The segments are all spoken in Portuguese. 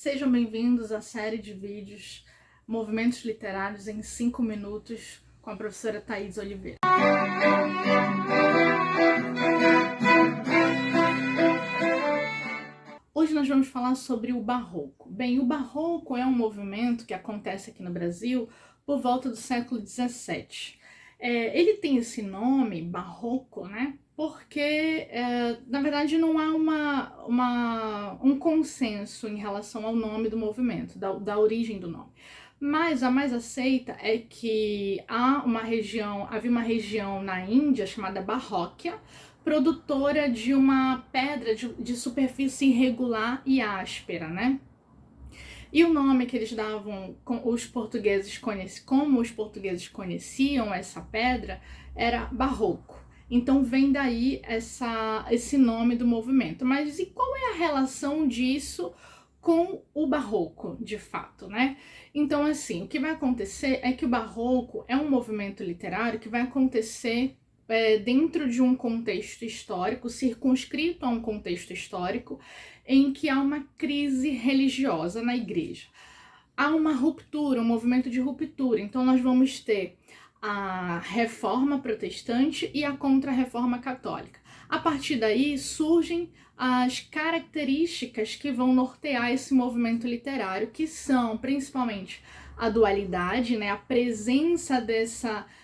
Sejam bem-vindos à série de vídeos Movimentos Literários em 5 minutos com a professora Thaís Oliveira. Hoje nós vamos falar sobre o Barroco. Bem, o Barroco é um movimento que acontece aqui no Brasil por volta do século XVII. Ele tem esse nome, Barroco, né? Porque, na verdade, não há um consenso em relação ao nome do movimento, da origem do nome. Mas a mais aceita é que havia uma região na Índia chamada Barróquia, produtora de uma pedra de superfície irregular e áspera, né? E o nome que eles davam, como os portugueses conheciam essa pedra, era barroco. Então vem daí esse nome do movimento. Mas e qual é a relação disso com o barroco, de fato, né? Então, assim, o que vai acontecer é que o barroco é um movimento literário que vai acontecer dentro de um contexto histórico, circunscrito a um contexto histórico, em que há uma crise religiosa na igreja. Há uma ruptura, um movimento de ruptura. Então nós vamos ter a reforma protestante e a contra-reforma católica. A partir daí surgem as características que vão nortear esse movimento literário, que são principalmente a dualidade, né, a presença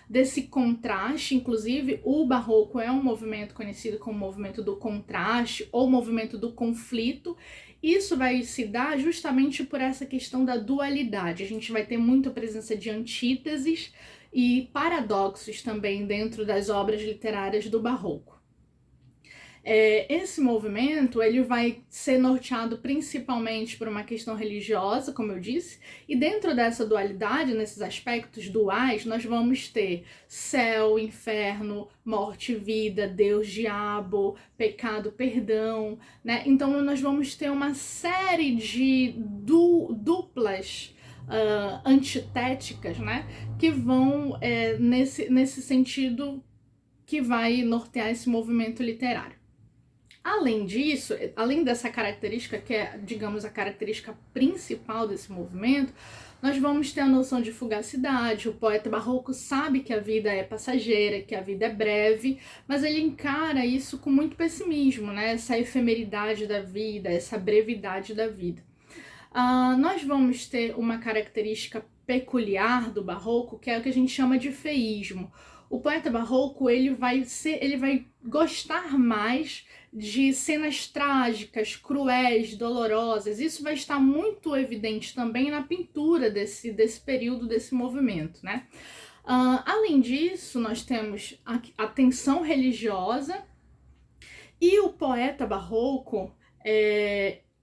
desse contraste. Inclusive, o barroco é um movimento conhecido como movimento do contraste ou movimento do conflito. Isso vai se dar justamente por essa questão da dualidade. A gente vai ter muita presença de antíteses e paradoxos também dentro das obras literárias do barroco. Esse movimento ele vai ser norteado principalmente por uma questão religiosa, como eu disse, e dentro dessa dualidade, nesses aspectos duais, nós vamos ter céu, inferno, morte, vida, Deus, diabo, pecado, perdão, né? Então nós vamos ter uma série de duplas antitéticas, né? Que vão nesse sentido que vai nortear esse movimento literário. Além disso, além dessa característica, que é, digamos, a característica principal desse movimento, nós vamos ter a noção de fugacidade. O poeta barroco sabe que a vida é passageira, que a vida é breve, mas ele encara isso com muito pessimismo, né? Essa efemeridade da vida, essa brevidade da vida. Nós vamos ter uma característica peculiar do barroco, que é o que a gente chama de feísmo. O poeta barroco ele vai gostar mais de cenas trágicas, cruéis, dolorosas. Isso vai estar muito evidente também na pintura desse período, desse movimento, né? Além disso, nós temos a tensão religiosa, e o poeta barroco,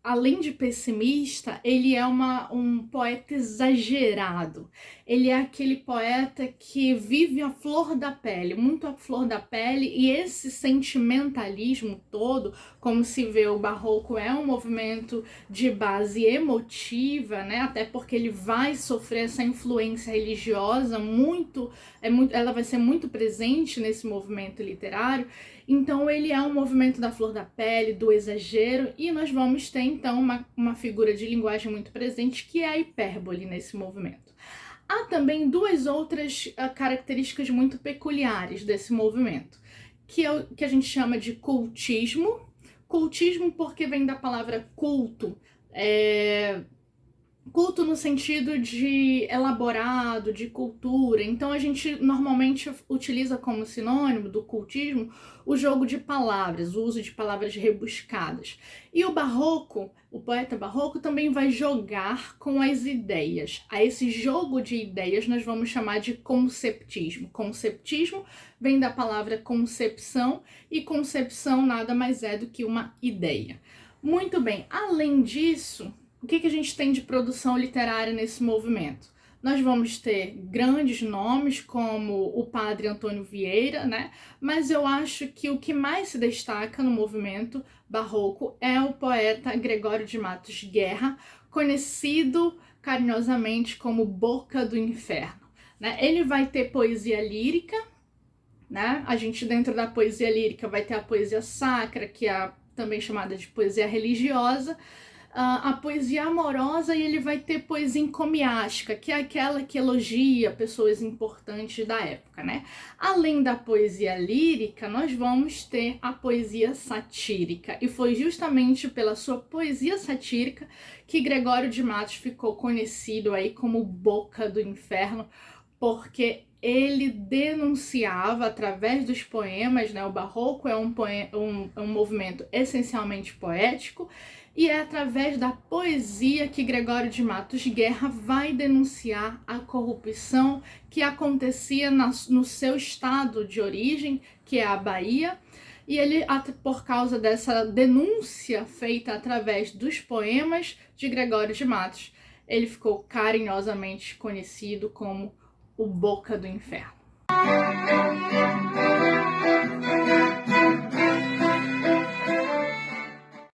além de pessimista, ele é um poeta exagerado. Ele é aquele poeta que vive a flor da pele, muito a flor da pele, e esse sentimentalismo todo, como se vê, o barroco é um movimento de base emotiva, né? Até porque ele vai sofrer essa influência religiosa ela vai ser muito presente nesse movimento literário. Então ele é um movimento da flor da pele, do exagero, e nós vamos ter então uma figura de linguagem muito presente, que é a hipérbole nesse movimento. Há também duas outras características muito peculiares desse movimento, que é o que a gente chama de cultismo. Cultismo porque vem da palavra culto, culto no sentido de elaborado, de cultura. Então a gente normalmente utiliza como sinônimo do cultismo o jogo de palavras, o uso de palavras rebuscadas. E o barroco, o poeta barroco, também vai jogar com as ideias. A esse jogo de ideias nós vamos chamar de conceptismo. Conceptismo vem da palavra concepção, e concepção nada mais é do que uma ideia. Muito bem, além disso, o que a gente tem de produção literária nesse movimento? Nós vamos ter grandes nomes como o padre Antônio Vieira, né? Mas eu acho que o que mais se destaca no movimento barroco é o poeta Gregório de Matos Guerra, conhecido carinhosamente como Boca do Inferno, né? Ele vai ter poesia lírica, né? A gente, dentro da poesia lírica, vai ter a poesia sacra, que é também chamada de poesia religiosa. a poesia amorosa e ele vai ter poesia encomiástica, que é aquela que elogia pessoas importantes da época, né? Além da poesia lírica, nós vamos ter a poesia satírica, e foi justamente pela sua poesia satírica que Gregório de Matos ficou conhecido aí como Boca do Inferno, porque ele denunciava através dos poemas, né? O barroco é um movimento essencialmente poético, e é através da poesia que Gregório de Matos Guerra vai denunciar a corrupção que acontecia no seu estado de origem, que é a Bahia. E ele, por causa dessa denúncia feita através dos poemas de Gregório de Matos, ele ficou carinhosamente conhecido como o Boca do Inferno.